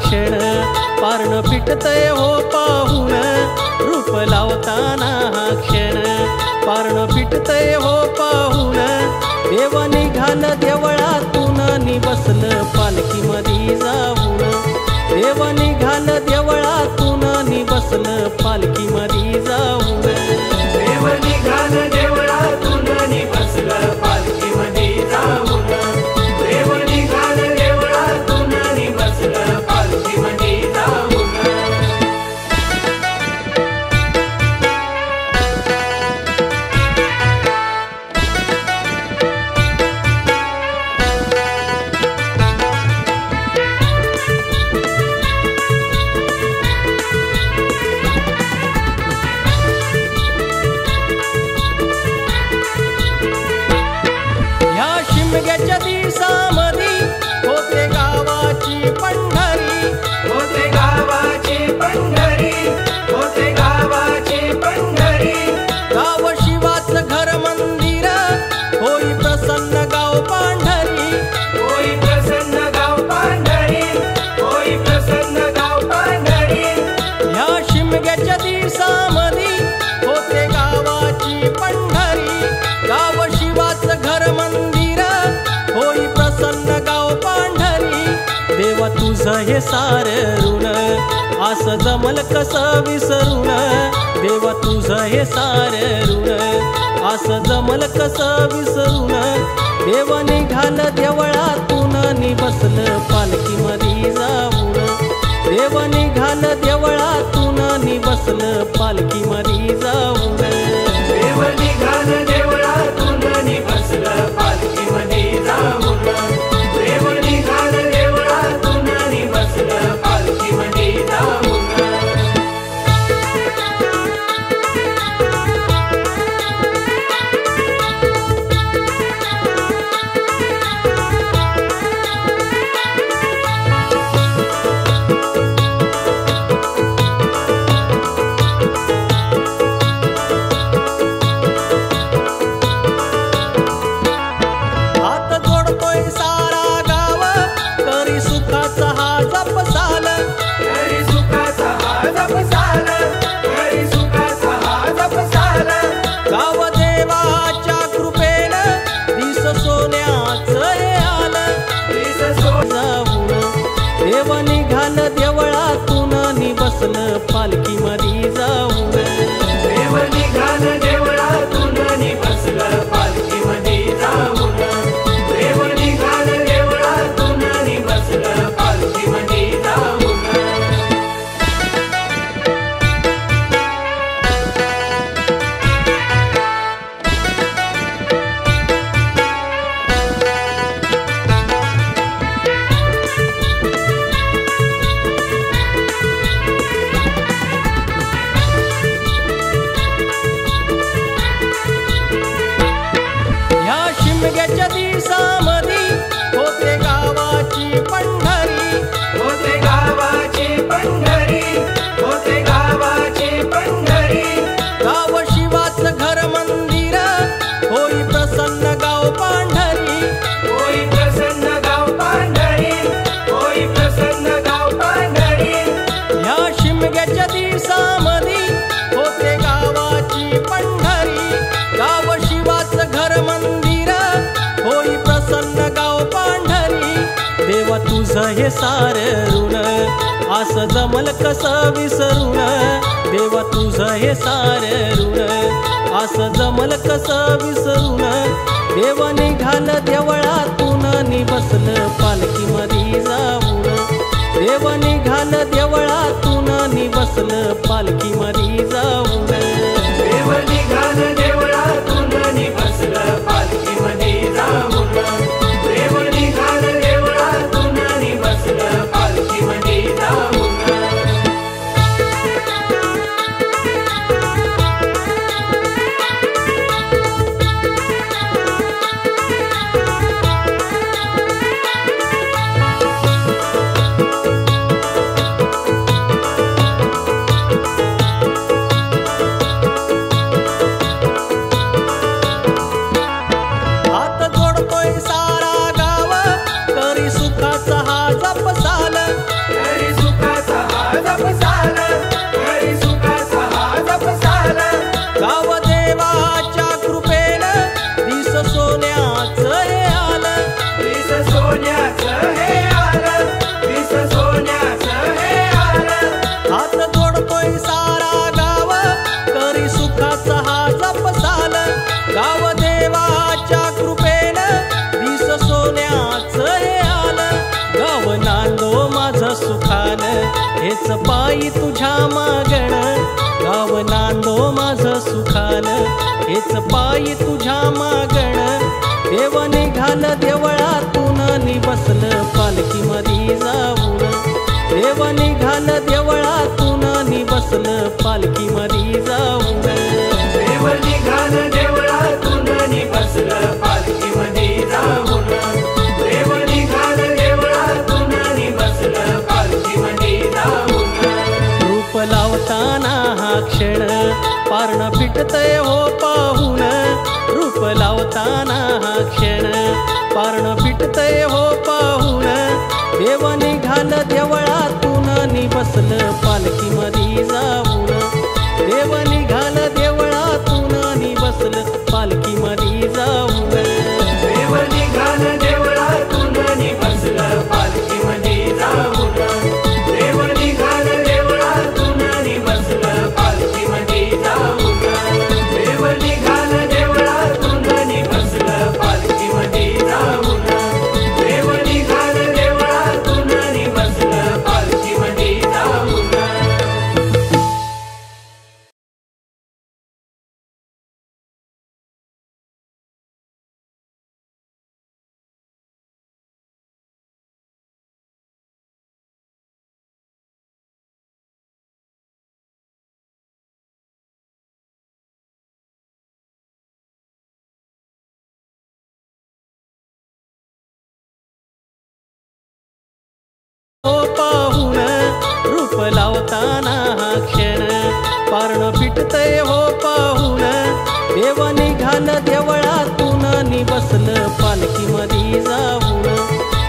क्षण पारण फिटतय हो पाहून रूप लावताना हा क्षण पारण फिटतय हो पाहून देव निघाल देवळातून नि बसलं पालखीमध्ये जाऊन देव निघाल देवळातून नि बसलं पालखीमध्ये जाऊन देव निघाल देवळातून नि बसलं पालखीमध्ये जाऊन देव निघाल देवळातून नि बसलं पालखीमध्ये जाऊन शिमग्याच्या दिवसामध्ये होते गावाची पंढरी होते गावाची पंढरी होते गावाची पंढरी गाव शिवाचं घर मंदिर होई प्रसन्न गाव पांढरी होई प्रसन्न गाव पांढरी होई प्रसन्न गाव पांढरी ह्या शिमग्याच्या दिवसामध्ये होते गावाची पंढरी गाव शिवाचं घर मंदिर होई प्रसन्न गाव पांढरी देवा तुझं हे सार ऋण असं जमल कसं विसरून देवा तुझं हे सार ऋण असं जमल कसं विसरून देव निघाल देवळातून नि बसलं पालखीमध्ये जाऊन देव निघाल देवळातून नि बसलं पालखीमध्ये जाऊन देव निघाल देवळातून नि बसलं पालखीमध्ये जाऊन देव निघाल देवळातून नि बसलं पालखीमध्ये जाऊन देव निघाल देवळातून नि बसलं पालखीमध्ये जाऊन देव निघाल देवळातून नि बसलं पालखीमध्ये जाऊन देव निघाल देवळातून नि बसलं पालखीमध्ये जाऊन शिमग्याच्या दिवसामध्ये होते गावाची पंढरी होते गावाची पंढरी होते गावाची पंढरी गाव शिवाचं घर मंदिर होई प्रसन्न गाव पांढरी होई प्रसन्न गाव पांढरी होई प्रसन्न गाव पांढरी ह्या शिमग्याच्या दिवसामध्ये होते गावाची पंढरी गाव शिवाचं घर मंदिर होई प्रसन्न गाव पांढरी देवा तुझं हे सार ऋण असं जमल कसं विसरून देवा तुझं हे सार ऋण असं जमल कसं विसरून देव निघाल देवळातून नि बसलं पालखीमध्ये जाऊन देव निघाल देवळातून नि बसलं पालखीमध्ये जाऊन देव निघाल देवळातून नि बसलं पालखीमध्ये जाऊन देव निघाल देवळातून नि बसलं पालखीमध्ये जाऊन माझं सुखान, हेच पायी तुझ्या मागण. देव निघाल देवळातून नि बसलं पालखीमधी जाऊन. देव निघाल देवळातून नि बसलं पालखीमधी जाऊन. देव निघाल देवळातून नि बसलं पालखीमधी जाऊन. देव निघाल देवळातून नि बसलं पालखीमधी जाऊन. रूप लावताना हा क्षण पारण फिटतय हो पाहून. रूप लावताना हा क्षण पारण फिटतय हो पाहून. देव निघाल देवळातून नि बसलं पालखीमधी जाऊन. देव निघाल देवळातून नि बसलं पालखीमधी जाऊन. देव निघाल देवळातून नि बसलं पालखीमधी जाऊन. देव निघाल देवळातून नि बसलं पालखीमधी जाऊन. देव निघाल देवळातून नि बसलं पालखीमधी जाऊन. देव निघाल देवळातून नि बसलं पालखीमधी जाऊन. हो पाहून. रूप लावताना हा क्षण पारण फिटतय हो पाहून. देव निघाल देवळातून नि बसलं पालखीमधी जाऊन.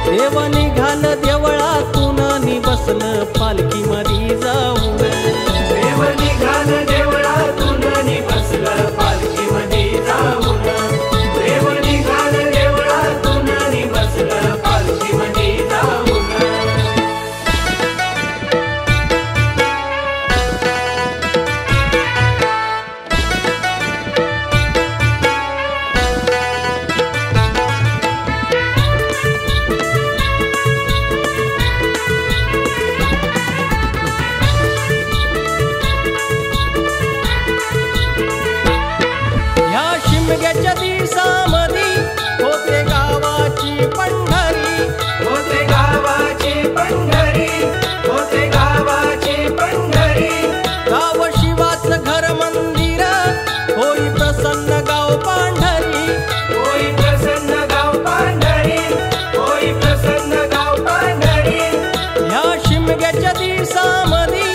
देव निघाल देवळातून नि बसलं पालखीमधी जाऊन. देव निघाल देवळातून नि बसलं पालखीमधी जाऊन. देव निघाल देवळातून नि बसलं पालखीमधी जाऊन. ह्या शिमग्याच्या दिवसामधी होते गावाची पंढरी. होते गावाची पंढरी. होते गावाची पंढरी. गाव शिवाचं घर मंदिर होई प्रसन्न गाव पांढरी. होई प्रसन्न गाव पांढरी. होई प्रसन्न गाव पांढरी. ह्या शिमग्याच्या दिवसामधी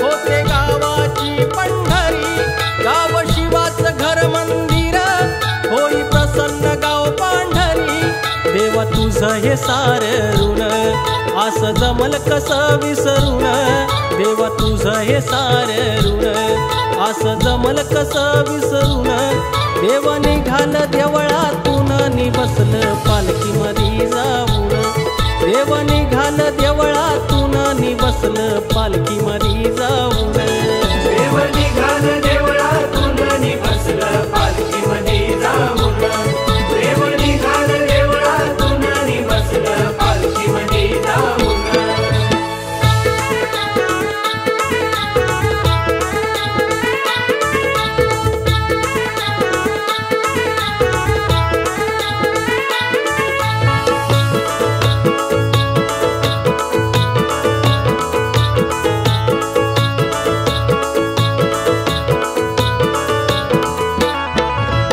होते गावाची पंढरी. गाव शिवाचं घर मंदिर होई प्रसन्न गाव पांढरी. देवा तुझं हे सार ऋण असं जमल कसं विसरून. देवा तुझं हे सार ऋण असं जमल कसं विसरून. देव निघाल देवळातून नि बसलं पालखीमधी जाऊन. देव निघाल देवळातून नि बसलं पालखीमधी जाऊन. देव निघाल देवळातून नि बसलं पालखीमधी जाऊन. देव निघाल देवळातून नि बसलं पालखीमधी जाऊन.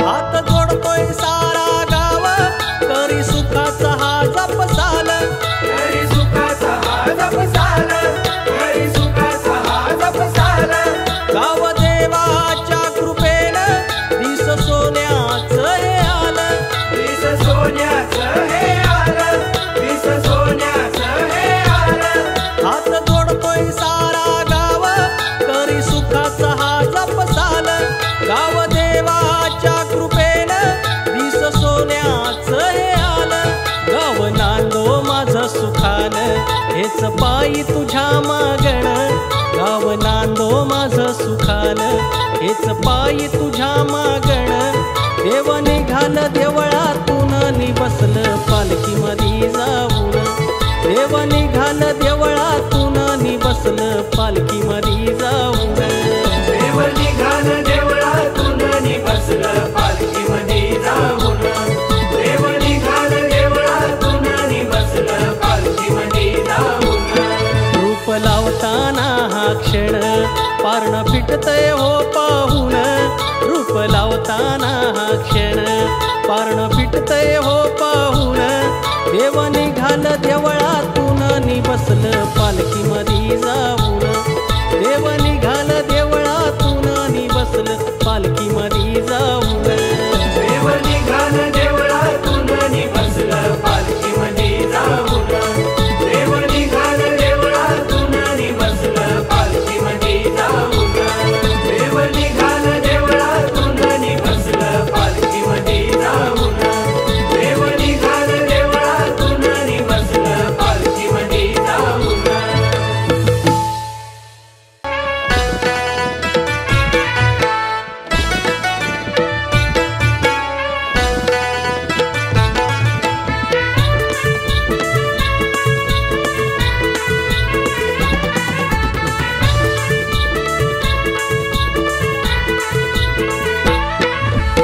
हात जोडतोय सारा गाव करी सुखाचा हा जपसाल. हरी सुखाचा हा जपसाल. हरी सुखाचा हा जपसाल. गाव देवाच्या कृपेनं दिस सोन्याचं हे आलं. विस सोन्याचं हे आलं. विस सोन्याचं हे आलं. हात जोडतोय सारा गाव करी सुखाचा हा जपसाल. गाव देवाच्या कृपेनं दिस सोन्याचं हे आलं. गाव नांदो माझं सुखान, हेच पायी तुझ्या मागण. गाव नांदो माझं सुखान, हेच पायी तुझ्या मागण. देव निघाल देवळातून नि बसलं पालखीमधी जाऊन. देव निघाल देवळातून नि बसलं पालखीमधी जाऊन. देव निघाल पारण फिटतय हो पाहून रूप लावताना हा क्षण पारण फिटतय हो पाहून देव निघाल देवळातून नि बसलं पालखीमध्ये जाऊन देव निघाल देवळातून नि बसलं पालखीमध्ये जाऊन देव निघाल देवळातून नि बसलं पालखीमध्ये जाऊन देव निघाल देवळातून नि बसलं पालखीमध्ये जाऊन देव निघाल देवळातून नि बसलं पालखीमध्ये जाऊन देव निघाल देवळातून नि बसलं पालखीमध्ये जाऊन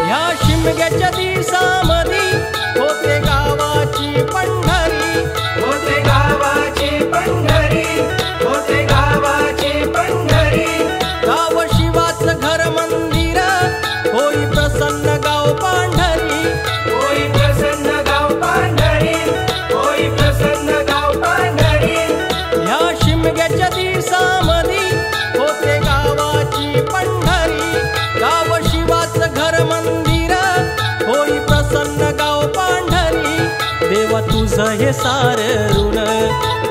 ह्या शिमग्याच्या दिवसामधी होते गावाची पंढरी होते गावाची पंढरी होते गावाची पंढरी गाव शिवाचं घर मंदिर होई प्रसन्न गाव पांढरी होई प्रसन्न गाव पांढरी होई प्रसन्न गाव पांढरी ह्या शिमग्याच्या दिवसामधी होते गावाची पंढरी गाव शिवाचं घर मंदिर होई प्रसन्न गाव पांढरी देवा तुझं हे सार ऋण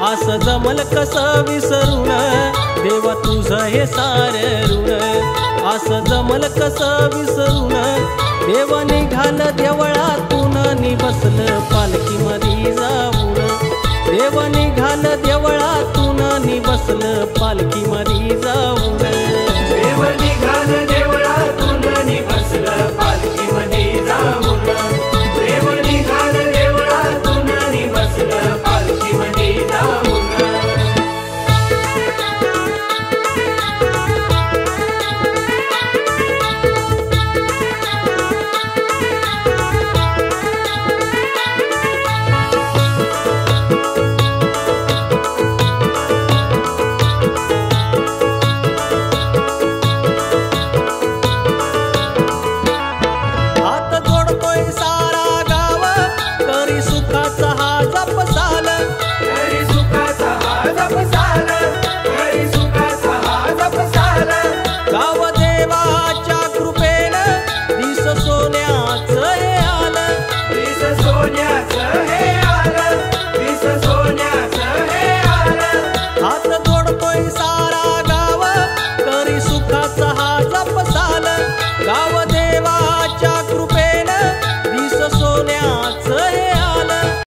असं जमल कसं विसरून देवा तुझं हे सार ऋण असं जमल कसं विसरून देव निघाल देवळातून नि बसलं पालखीमध्ये जाऊन देव निघाल देवळातून नि बसलं पालखीमध्ये जाऊन